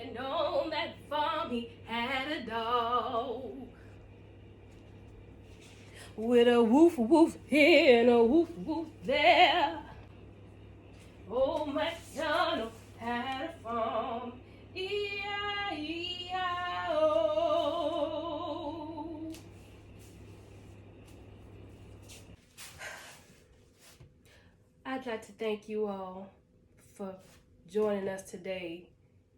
And on that farm he had a dog. With a woof woof here and a woof woof there. Old MacDonald had a farm. E-I-E-I-O. I'd like to thank you all for joining us today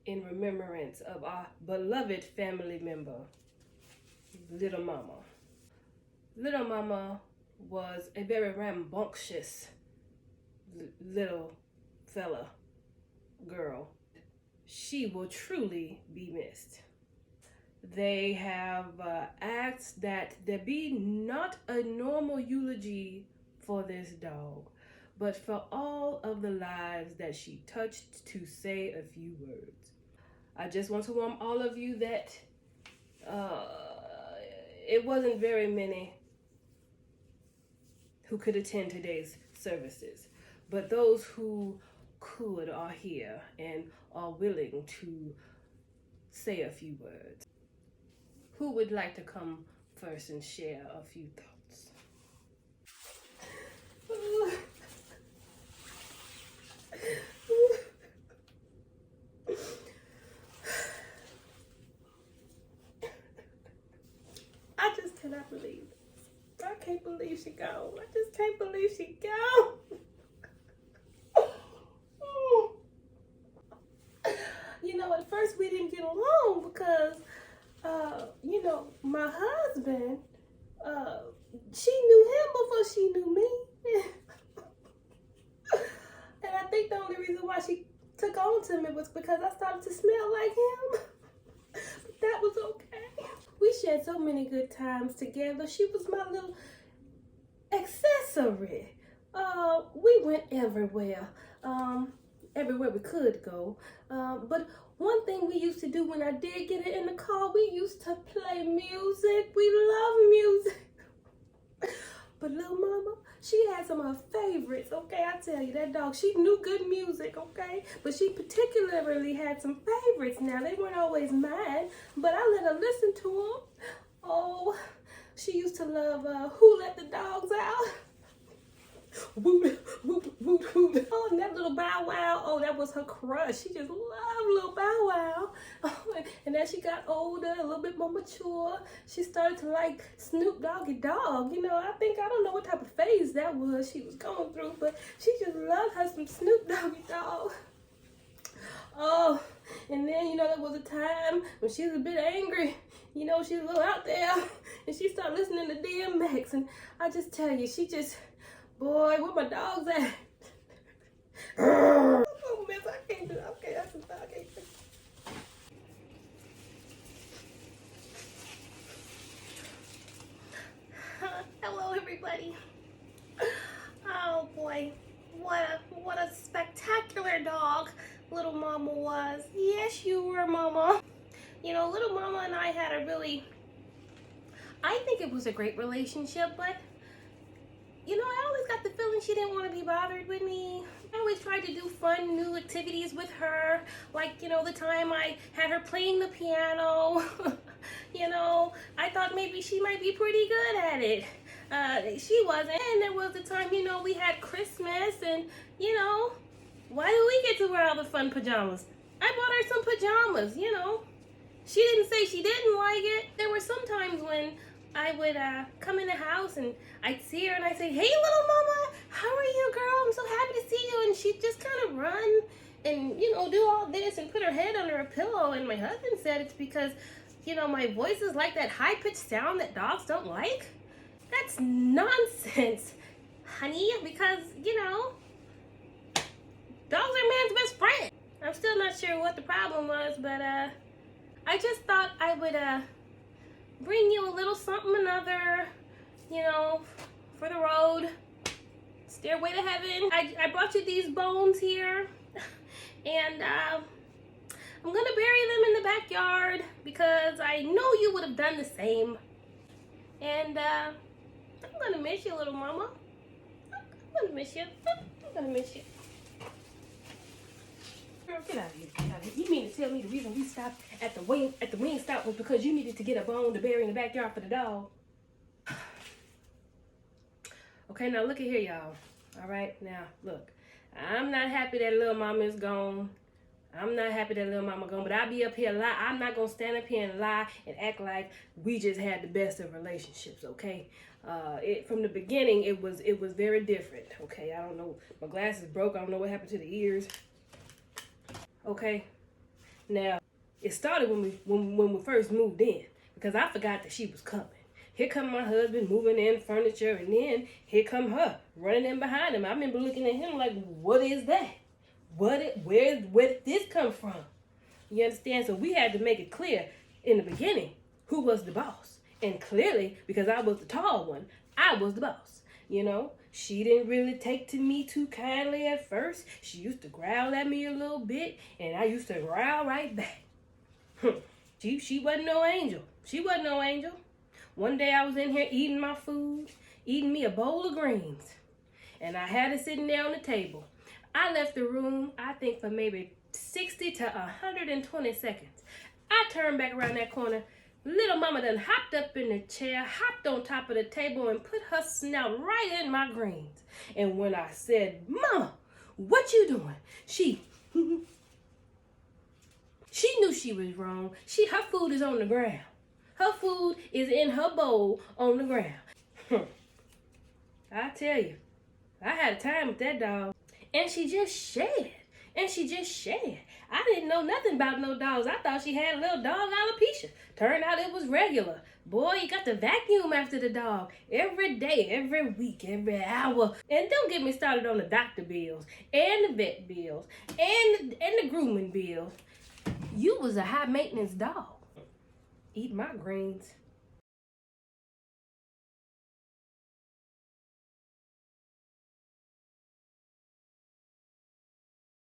in remembrance of our beloved family member, Little Mama. Little Mama was a very rambunctious little girl. She will truly be missed. They have asked that there be not a normal eulogy for this dog, but for all of the lives that she touched to say a few words. I just want to warn all of you that it wasn't very many who could attend today's services, but those who could are here and are willing to say a few words. Who would like to come first and share a few thoughts? I just cannot believe it. I can't believe she gone. I just can't believe she gone. You know, at first we didn't get along because, my husband, she knew him before she knew me. And I think the only reason why she took on to me was because I started to smell like him. But that was okay. We shared so many good times together. She was my little accessory. We went everywhere. Everywhere we could go. But one thing we used to do when I did get it in the car, we used to play music. We love music. But little mama, she had some of her favorites, okay? I tell you, that dog, she knew good music, okay? But she particularly had some favorites. Now, they weren't always mine, but I let her listen to them. Oh, she used to love Who Let the Dogs Out? Woot, woot, woot, woot. Oh, and that little Bow Wow. Oh, that was her crush. She just loved little Bow Wow. Oh, and as she got older, a little bit more mature, she started to like Snoop Doggy Dogg. You know, I don't know what type of phase that was she was going through, but she just loved her some Snoop Doggy Dogg. Oh, and then, there was a time when she was a bit angry. She was a little out there, and she started listening to DMX, and I just tell you, boy, where my dogs at? Oh, miss, I can't do it. Okay, I can't do it. Hello, everybody. Oh, boy. What a spectacular dog little mama was. Yes, you were, mama. Little mama and I had I think it was a great relationship, but I always got the feeling she didn't want to be bothered with me. I always tried to do fun new activities with her. Like, the time I had her playing the piano. I thought maybe she might be pretty good at it. She wasn't. And there was the time, we had Christmas and, why do we get to wear all the fun pajamas? I bought her some pajamas, She didn't say she didn't like it. There were some times when I would come in the house and I'd see her and I'd say, hey, little mama, how are you, girl? I'm so happy to see you. And she'd just kind of run and, do all this and put her head under a pillow. And my husband said it's because, my voice is like that high-pitched sound that dogs don't like. That's nonsense, honey, because, dogs are man's best friend. I'm still not sure what the problem was, but I just thought I would bring you a little something another, for the road, stairway to heaven. I brought you these bones here, and I'm gonna bury them in the backyard because I know you would have done the same. And I'm gonna miss you, little mama. I'm gonna miss you. I'm gonna miss you. Girl, get out of here. Get out of here. You mean to tell me the reason we stopped at the wing stop was because you needed to get a bone to bury in the backyard for the dog? Okay, now look at here, y'all. All right, now look. I'm not happy that little mama is gone. I'm not happy that little mama gone, but I'll be up here lie. I'm not gonna stand up here and lie and act like we just had the best of relationships, okay? From the beginning, it was very different, okay? I don't know. My glasses broke. I don't know what happened to the ears. Okay, now it started when we first moved in because I forgot that she was coming. Here come my husband moving in furniture, and then here come her running in behind him. I remember looking at him like, what is that? Where did this come from? You understand? So we had to make it clear in the beginning who was the boss. And clearly, because I was the tall one, I was the boss. You know, she didn't really take to me too kindly at first. She used to growl at me a little bit, and I used to growl right back. She wasn't no angel. She wasn't no angel. One day I was in here eating my food, eating me a bowl of greens, and I had it sitting there on the table. I left the room, I think, for maybe 60 to 120 seconds. I turned back around that corner. Little mama done hopped up in the chair, hopped on top of the table, and put her snout right in my greens. And when I said, Mama, what you doing? She knew she was wrong. Her food is on the ground. Her food is in her bowl on the ground. I tell you, I had a time with that dog. And she just shared. I didn't know nothing about no dogs. I thought she had a little dog alopecia. Turned out it was regular. Boy, you got to vacuum after the dog. Every day, every week, every hour. And don't get me started on the doctor bills, and the vet bills, and the grooming bills. You was a high maintenance dog. Eat my greens.